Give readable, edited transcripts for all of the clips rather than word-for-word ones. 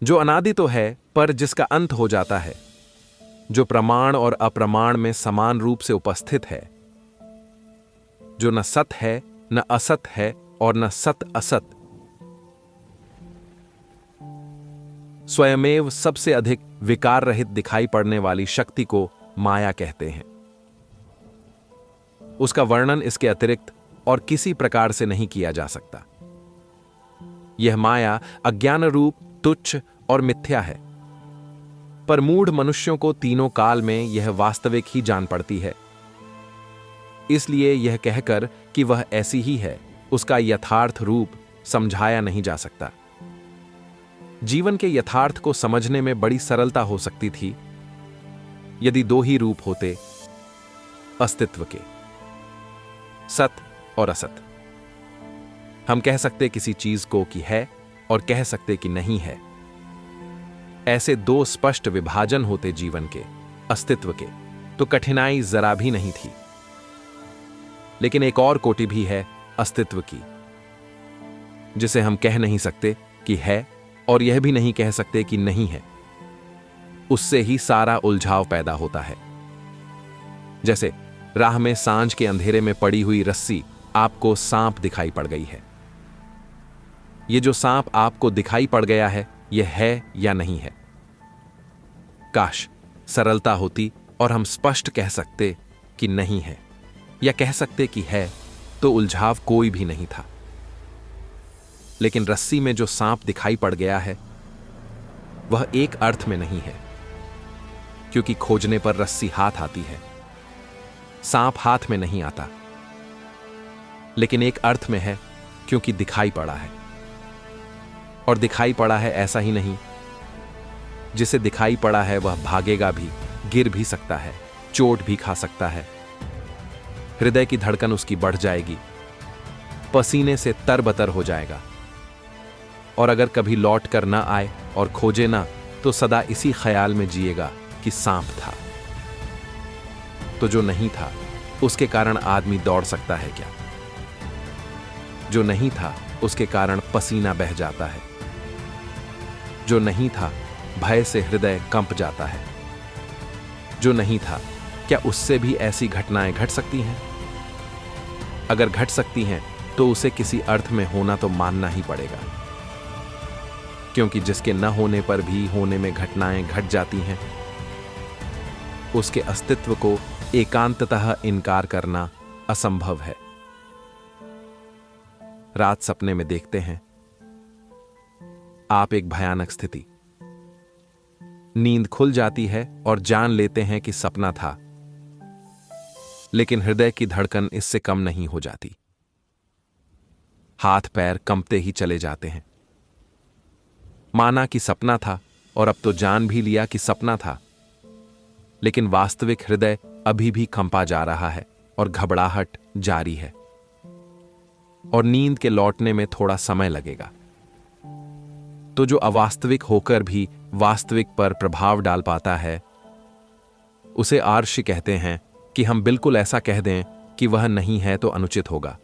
जो अनादि तो है पर जिसका अंत हो जाता है, जो प्रमाण और अप्रमाण में समान रूप से उपस्थित है, जो न सत है न असत है और न सत असत, स्वयमेव सबसे अधिक विकार रहित दिखाई पड़ने वाली शक्ति को माया कहते हैं। उसका वर्णन इसके अतिरिक्त और किसी प्रकार से नहीं किया जा सकता। यह माया अज्ञान रूप, तुच्छ और मिथ्या है, पर मूढ़ मनुष्यों को तीनों काल में यह वास्तविक ही जान पड़ती है। इसलिए यह कहकर कि वह ऐसी ही है, उसका यथार्थ रूप समझाया नहीं जा सकता। जीवन के यथार्थ को समझने में बड़ी सरलता हो सकती थी यदि दो ही रूप होते अस्तित्व के, सत और असत। हम कह सकते किसी चीज को कि है और कह सकते कि नहीं है। ऐसे दो स्पष्ट विभाजन होते जीवन के, अस्तित्व के, तो कठिनाई जरा भी नहीं थी। लेकिन एक और कोटि भी है अस्तित्व की, जिसे हम कह नहीं सकते कि है और यह भी नहीं कह सकते कि नहीं है। उससे ही सारा उलझाव पैदा होता है। जैसे राह में सांझ के अंधेरे में पड़ी हुई रस्सी आपको सांप दिखाई पड़ गई है। यह जो सांप आपको दिखाई पड़ गया है, यह है या नहीं है? काश सरलता होती और हम स्पष्ट कह सकते कि नहीं है, या कह सकते कि है, तो उलझाव कोई भी नहीं था। लेकिन रस्सी में जो सांप दिखाई पड़ गया है, वह एक अर्थ में नहीं है, क्योंकि खोजने पर रस्सी हाथ आती है, सांप हाथ में नहीं आता। लेकिन एक अर्थ में है, क्योंकि दिखाई पड़ा है। और दिखाई पड़ा है ऐसा ही नहीं, जिसे दिखाई पड़ा है वह भागेगा भी, गिर भी सकता है, चोट भी खा सकता है। हृदय की धड़कन उसकी बढ़ जाएगी, पसीने से तरबतर हो जाएगा। और अगर कभी लौट कर ना आए और खोजे ना, तो सदा इसी ख्याल में जिएगा कि सांप था। तो जो नहीं था उसके कारण आदमी दौड़ सकता है क्या? जो नहीं था उसके कारण पसीना बह जाता है। जो नहीं था भय से हृदय कंप जाता है। जो नहीं था, क्या उससे भी ऐसी घटनाएं घट सकती हैं? अगर घट सकती हैं तो उसे किसी अर्थ में होना तो मानना ही पड़ेगा, क्योंकि जिसके न होने पर भी होने में घटनाएं घट जाती हैं, उसके अस्तित्व को एकांततः इनकार करना असंभव है। रात सपने में देखते हैं आप एक भयानक स्थिति। नींद खुल जाती है और जान लेते हैं कि सपना था, लेकिन हृदय की धड़कन इससे कम नहीं हो जाती। हाथ पैर कंपते ही चले जाते हैं। माना कि सपना था और अब तो जान भी लिया कि सपना था, लेकिन वास्तविक हृदय अभी भी कंपा जा रहा है और घबराहट जारी है। और नींद के लौटने में थोड़ा समय लगेगा। तो जो अवास्तविक होकर भी वास्तविक पर प्रभाव डाल पाता है, उसे आर्षि कहते हैं। कि हम बिल्कुल ऐसा कह दें कि वह नहीं है तो अनुचित होगा।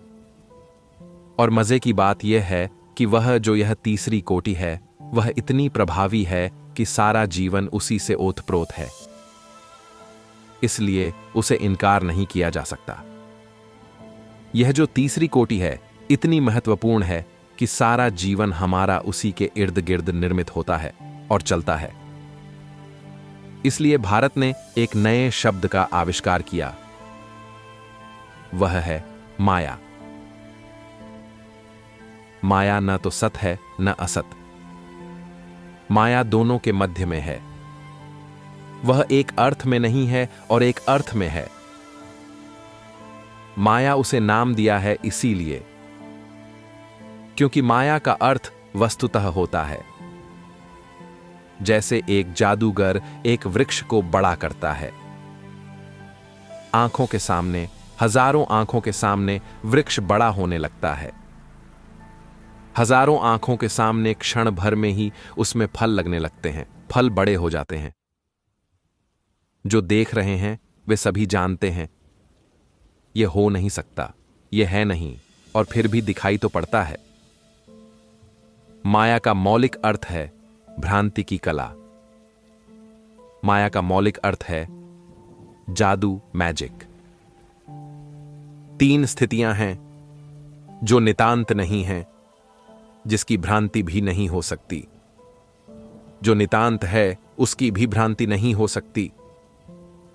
और मजे की बात यह है कि वह जो यह तीसरी कोटि है, वह इतनी प्रभावी है कि सारा जीवन उसी से ओतप्रोत है। इसलिए उसे इनकार नहीं किया जा सकता। यह जो तीसरी कोटि है इतनी महत्वपूर्ण है कि सारा जीवन हमारा उसी के इर्द गिर्द निर्मित होता है और चलता है। इसलिए भारत ने एक नए शब्द का आविष्कार किया, वह है माया। माया न तो सत है न असत, माया दोनों के मध्य में है। वह एक अर्थ में नहीं है और एक अर्थ में है। माया उसे नाम दिया है इसीलिए क्योंकि माया का अर्थ वस्तुतः होता है। जैसे एक जादूगर एक वृक्ष को बड़ा करता है। आंखों के सामने, हजारों आंखों के सामने वृक्ष बड़ा होने लगता है। हजारों आंखों के सामने क्षण भर में ही उसमें फल लगने लगते हैं, फल बड़े हो जाते हैं। जो देख रहे हैं वे सभी जानते हैं यह हो नहीं सकता, यह है नहीं, और फिर भी दिखाई तो पड़ता है। माया का मौलिक अर्थ है भ्रांति की कला। माया का मौलिक अर्थ है जादू, मैजिक। 3 स्थितियां हैं जो नितांत नहीं हैं, जिसकी भ्रांति भी नहीं हो सकती। जो नितांत है उसकी भी भ्रांति नहीं हो सकती,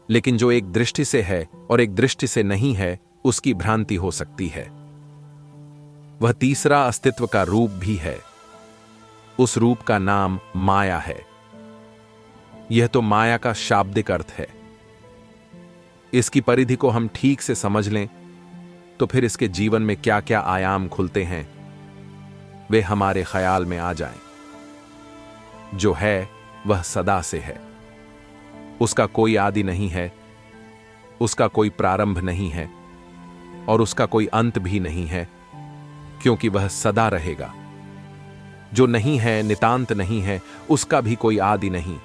लेकिन जो एक दृष्टि से है और एक दृष्टि से नहीं है, उसकी भ्रांति हो सकती है। वह तीसरा अस्तित्व का रूप भी है। उस रूप का नाम माया है। यह तो माया का शाब्दिक अर्थ है। इसकी परिधि को हम ठीक से समझ लें तो फिर इसके जीवन में क्या क्या आयाम खुलते हैं वे हमारे ख्याल में आ जाएं। जो है वह सदा से है। उसका कोई आदि नहीं है, उसका कोई प्रारंभ नहीं है और उसका कोई अंत भी नहीं है, क्योंकि वह सदा रहेगा। जो नहीं है, नितांत नहीं है, उसका भी कोई आदि नहीं,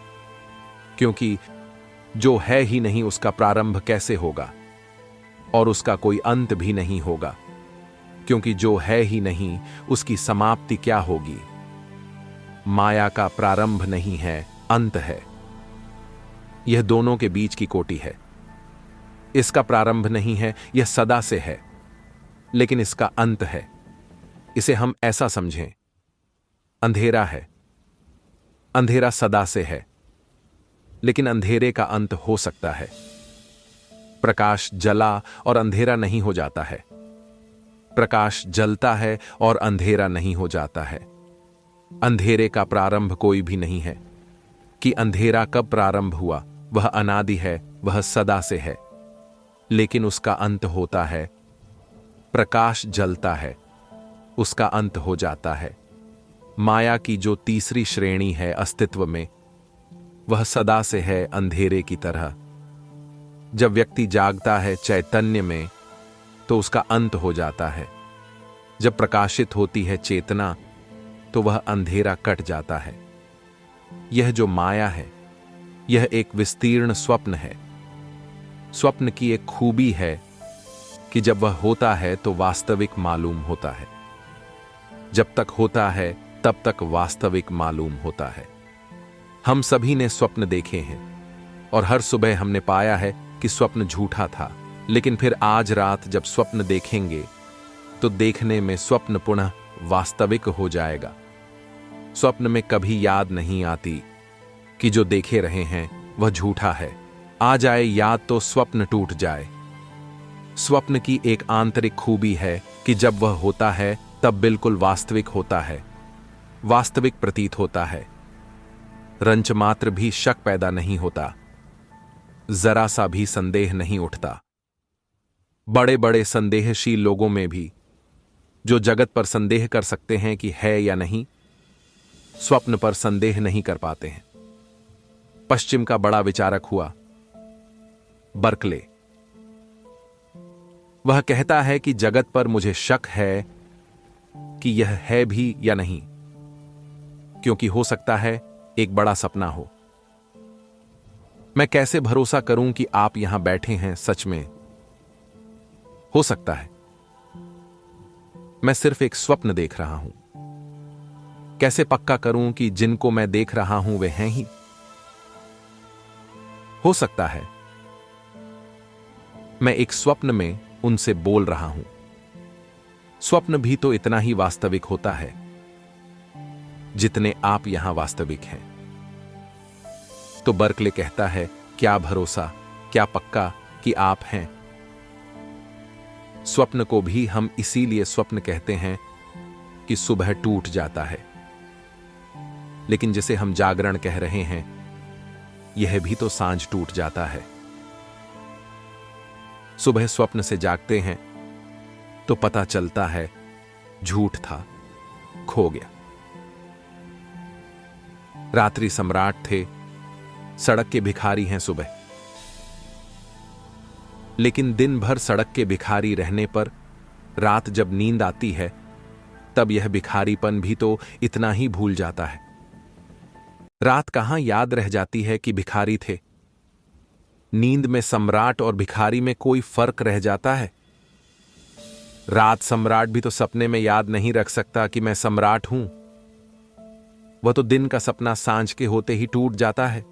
क्योंकि जो है ही नहीं उसका प्रारंभ कैसे होगा, और उसका कोई अंत भी नहीं होगा, क्योंकि जो है ही नहीं उसकी समाप्ति क्या होगी। माया का प्रारंभ नहीं है, अंत है। यह दोनों के बीच की कोटि है। इसका प्रारंभ नहीं है, यह सदा से है, लेकिन इसका अंत है। इसे हम ऐसा समझें, अंधेरा है। अंधेरा सदा से है, लेकिन अंधेरे का अंत हो सकता है। प्रकाश जला और अंधेरा नहीं हो जाता है। प्रकाश जलता है और अंधेरा नहीं हो जाता है। अंधेरे का प्रारंभ कोई भी नहीं है। कि अंधेरा कब प्रारंभ हुआ, वह अनादि है, वह सदा से है, लेकिन उसका अंत होता है। प्रकाश जलता है, उसका अंत हो जाता है। माया की जो तीसरी श्रेणी है अस्तित्व में, वह सदा से है, अंधेरे की तरह। जब व्यक्ति जागता है चैतन्य में, तो उसका अंत हो जाता है। जब प्रकाशित होती है चेतना, तो वह अंधेरा कट जाता है। यह जो माया है, यह एक विस्तीर्ण स्वप्न है। स्वप्न की एक खूबी है कि जब वह होता है तो वास्तविक मालूम होता है। जब तक होता है तब तक वास्तविक मालूम होता है। हम सभी ने स्वप्न देखे हैं और हर सुबह हमने पाया है कि स्वप्न झूठा था, लेकिन फिर आज रात जब स्वप्न देखेंगे तो देखने में स्वप्न पुनः वास्तविक हो जाएगा। स्वप्न में कभी याद नहीं आती कि जो देखे रहे हैं वह झूठा है। आ जाए याद तो स्वप्न टूट जाए। स्वप्न की एक आंतरिक खूबी है कि जब वह होता है तब बिल्कुल वास्तविक होता है, वास्तविक प्रतीत होता है। रंच मात्र भी शक पैदा नहीं होता, जरा सा भी संदेह नहीं उठता। बड़े बड़े संदेहशील लोगों में भी, जो जगत पर संदेह कर सकते हैं कि है या नहीं, स्वप्न पर संदेह नहीं कर पाते हैं। पश्चिम का बड़ा विचारक हुआ बर्कले। वह कहता है कि जगत पर मुझे शक है कि यह है भी या नहीं, क्योंकि हो सकता है एक बड़ा सपना हो। मैं कैसे भरोसा करूं कि आप यहां बैठे हैं सच में? हो सकता है मैं सिर्फ एक स्वप्न देख रहा हूं। कैसे पक्का करूं कि जिनको मैं देख रहा हूं वे हैं ही? हो सकता है मैं एक स्वप्न में उनसे बोल रहा हूं। स्वप्न भी तो इतना ही वास्तविक होता है जितने आप यहां वास्तविक हैं। तो बर्कले कहता है, क्या भरोसा, क्या पक्का कि आप हैं? स्वप्न को भी हम इसीलिए स्वप्न कहते हैं कि सुबह टूट जाता है, लेकिन जिसे हम जागरण कह रहे हैं, यह भी तो सांझ टूट जाता है। सुबह स्वप्न से जागते हैं तो पता चलता है झूठ था, खो गया। रात्रि सम्राट थे, सड़क के भिखारी हैं सुबह। लेकिन दिन भर सड़क के भिखारी रहने पर रात जब नींद आती है, तब यह भिखारीपन भी तो इतना ही भूल जाता है। रात कहां याद रह जाती है कि भिखारी थे। नींद में सम्राट और भिखारी में कोई फर्क रह जाता है? रात सम्राट भी तो सपने में याद नहीं रख सकता कि मैं सम्राट हूं। वह तो दिन का सपना सांझ के होते ही टूट जाता है।